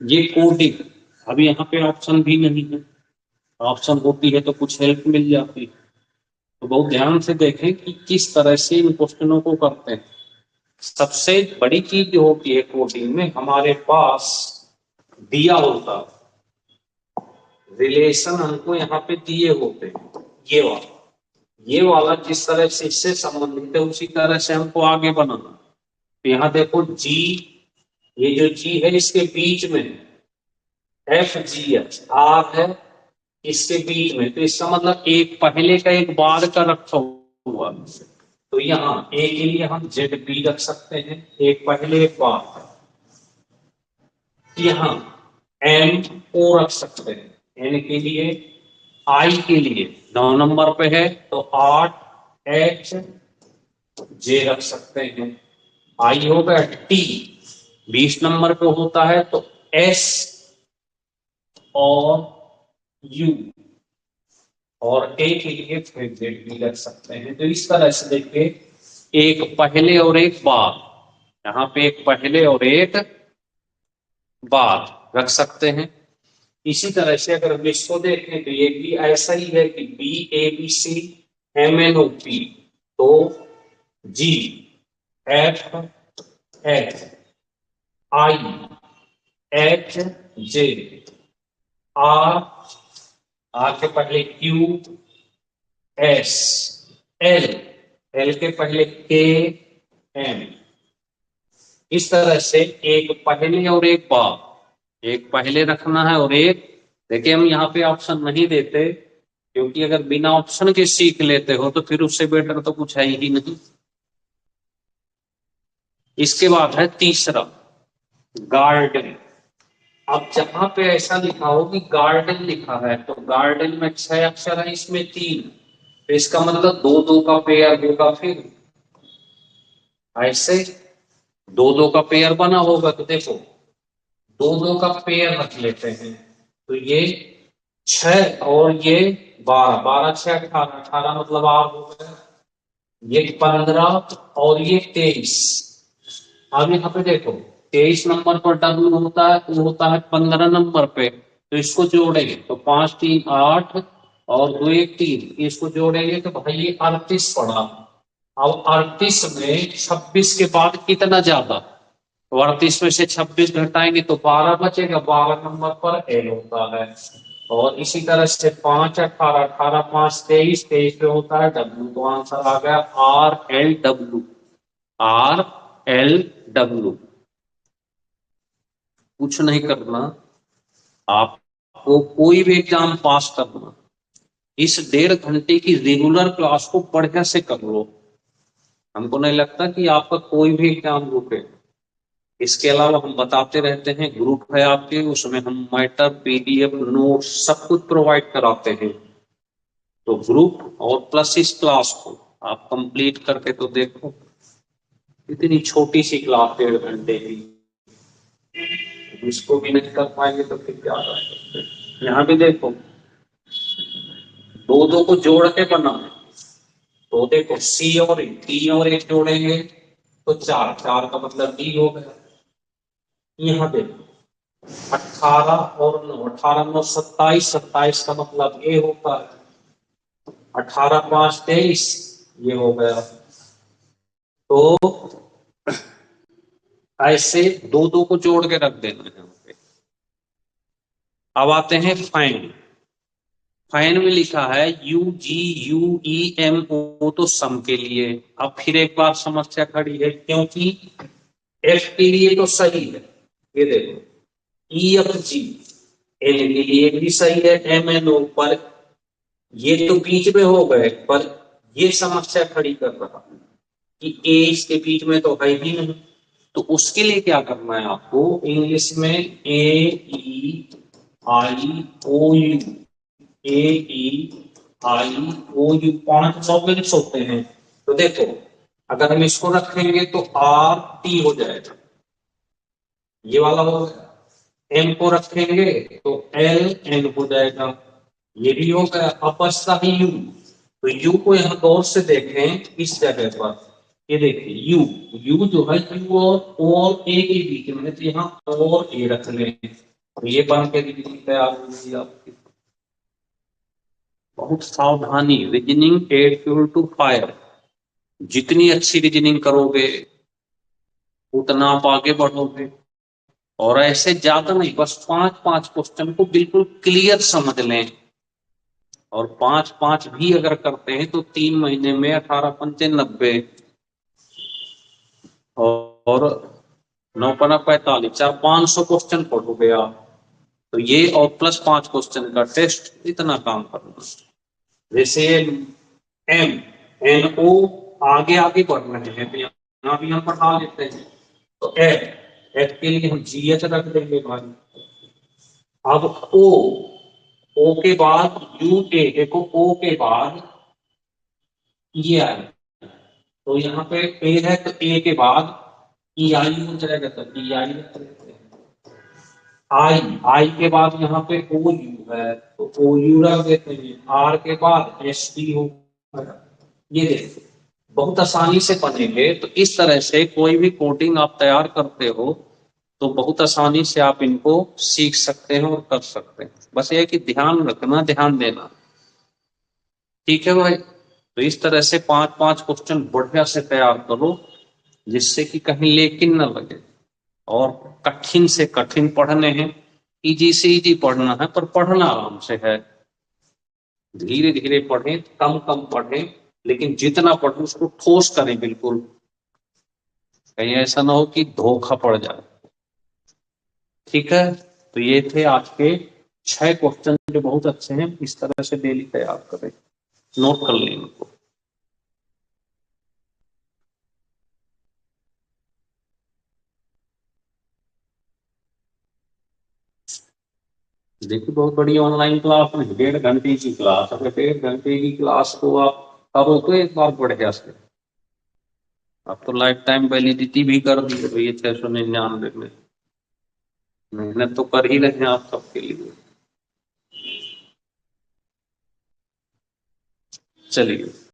ये कोडिंग। अभी यहाँ पे ऑप्शन भी नहीं है, ऑप्शन होती है तो कुछ हेल्प मिल जाती है। तो बहुत ध्यान से देखें कि किस तरह से इन क्वेश्चनों को करते हैं। सबसे बड़ी चीज जो होती है कोडिंग में, हमारे पास दिया होता रिलेशन हमको यहाँ पे दिए होते हैं। ये वाला जिस तरह से इससे संबंधित है उसी तरह से हमको आगे बनाना। तो यहाँ देखो जी, ये जो जी है इसके बीच में एफ जी एच आर है, इसके बीच में, तो इसका मतलब एक पहले का एक बाद का रखा हुआ। तो यहाँ ए के लिए हम जेड बी रख सकते हैं, एक पहले एक बाद। यहाँ एम ओ रख सकते हैं, एन के लिए। आई के लिए 9 नंबर पे है तो 8 एच जे रख सकते हैं। आई हो गया। टी 20 नंबर पे होता है तो एस और यू, और ए के लिए फिर जेड भी रख सकते हैं। तो इस तरह से देखिए, एक पहले और एक बाद, यहाँ पे एक पहले और एक बाद रख सकते हैं। इसी तरह से अगर हम इसको देखें तो ये भी ऐसा ही है कि B A B C M N O P, तो G F H I H J R, R के पहले क्यू एस एल, एल के पहले के एम। इस तरह से एक पहले और एक बाद, एक पहले रखना है और एक, देखिए हम यहाँ पे ऑप्शन नहीं देते क्योंकि अगर बिना ऑप्शन के सीख लेते हो तो फिर उससे बेटर तो कुछ है ही नहीं। इसके बाद है तीसरा गार्डन। अब जहां पे ऐसा लिखा हो कि गार्डन लिखा है तो गार्डन में 6 अक्षर है, इसमें 3, तो इसका मतलब दो दो का पेयर होगा। फिर ऐसे दो दो का पेयर बना होगा तो देखो दो दो का पेयर रख लेते हैं। तो ये 6 और ये 12, 12 6 18, 18 मतलब आर हो गया। ये 15 और ये 23। अब यहाँ पे देखो 23 नंबर पर डब्ल्यू होता है, वो होता है 15 नंबर पे, तो इसको जोड़ेंगे तो 5 3 8 और 2 1 3, इसको जोड़ेंगे तो भाई ये 38 पड़ा। अब 38 में 26 के बाद कितना ज्यादा, तो 38 में से 26 घटाएंगे तो 12 बचेगा, 12 नंबर पर एल होता है। और इसी तरह से 5 18, 18 5 23, 23 पे होता है डब्ल्यू, तो आंसर आ गया R L W, R L W. कुछ नहीं करना, आपको कोई भी एग्जाम पास करना, इस 1.5 घंटे की रेगुलर क्लास को बढ़िया से कर लो। हमको नहीं लगता कि आपका कोई भी एग्जाम रुके। इसके अलावा हम बताते रहते हैं, ग्रुप है आपके, उसमें हम मैटर पीडीएफ नोट सब कुछ प्रोवाइड कराते हैं। तो ग्रुप और प्लस इस क्लास को आप कंप्लीट करके तो देखो। इतनी छोटी सी क्लास 1.5 घंटे की, इसको भी नहीं कर पाएंगे तो फिर क्या करेंगे। यहाँ भी देखो दो दो को जोड़ के बना, तो देखो सी और डी और एक जोड़ेंगे तो 4, 4 का मतलब डी हो गया। यहाँ देखो 18 और 9, 18 9 27, 27 का मतलब ए होता है। 18 5 23, ये हो गया। तो ऐसे दो दो को जोड़ के रख देना है। अब आते हैं फाइन। फाइन में लिखा है U G U E M O, तो सम के लिए। अब फिर एक बार समस्या खड़ी है, क्योंकि एफ के लिए तो सही है, ये देखो ई एफ जी, एल के लिए भी सही है, एम एन ओ, पर ये तो बीच में हो गए, पर ये समस्या खड़ी कर रहा कि ए इसके बीच में तो है ही नहीं। तो उसके लिए क्या करना है आपको, इंग्लिश में A E I O U, A E I O U 5 sockets होते हैं। तो देखो अगर हम इसको रखेंगे तो आर टी हो जाएगा, ये वाला हो गया। एम को रखेंगे तो एल एन हो जाएगा, ये भी हो गया। अब बचता है यू, तो यू को यहां गौर से देखें इस जगह पर, ये देखिए यू, यू जो है यू और ओ और ए के बीच में है, तो यहाँ और ए रख लें। ये बन के रीजनिंग तैयार होगी आपकी। बहुत सावधानी, reasoning add fuel to fire. जितनी अच्छी रीजनिंग करोगे उतना आप आगे बढ़ोगे। और ऐसे ज्यादा नहीं, बस 5-5 क्वेश्चन को बिल्कुल क्लियर समझ लें। और 5-5 भी अगर करते हैं तो 3 महीने में 18×5 = 90 और 9×5 = 45, 400-500 क्वेश्चन पढ़ोगे आप। तो ये और प्लस 5 क्वेश्चन का टेस्ट, इतना काम करना। जैसे एम एन ओ आगे आगे बढ़ रहे हैं तो यहाँ भी हम पढ़ा लेते हैं। तो एफ एफ के लिए हम जी एच रख देंगे भाई। अब ओ ओ के बाद यू ए, देखो ओ के बाद ये आए, तो यहाँ पे ए है तो ए के बाद ई आई हो जाएगा, तो ई आई रख देते हैं। आई आई के बाद यहाँ पे ओ यू है तो ओ यू रख देते हैं। आर के बाद एस टी हो, ये देखो बहुत आसानी से बनेंगे। तो इस तरह से कोई भी कोडिंग आप तैयार करते हो तो बहुत आसानी से आप इनको सीख सकते हैं और कर सकते हैं। बस ये है कि ध्यान रखना, ध्यान देना। ठीक है भाई। तो इस तरह से 5-5 क्वेश्चन बढ़िया से तैयार करो, जिससे कि कहीं लेकिन न लगे। और कठिन से कठिन पढ़ने हैं, इजी से इजी पढ़ना है, पर पढ़ना आराम से है। धीरे धीरे पढ़ें, कम कम पढ़ें, लेकिन जितना पढ़ें उसको ठोस करें बिल्कुल। कहीं ऐसा ना हो कि धोखा पड़ जाए। ठीक है। तो ये थे आज के 6 क्वेश्चन जो बहुत अच्छे हैं। इस तरह से डेली तैयार करें, नोट कर लें इनको। देखिए बहुत बड़ी ऑनलाइन क्लास नहीं, 1.5 घंटे की क्लास। अगर 1.5 घंटे की क्लास को आप करो तो एक बार बढ़िया से। अब तो लाइफ टाइम वैलिडिटी भी कर दी है तो ये 699 में। मेहनत तो कर ही रहे हैं आप सबके लिए। चलिए।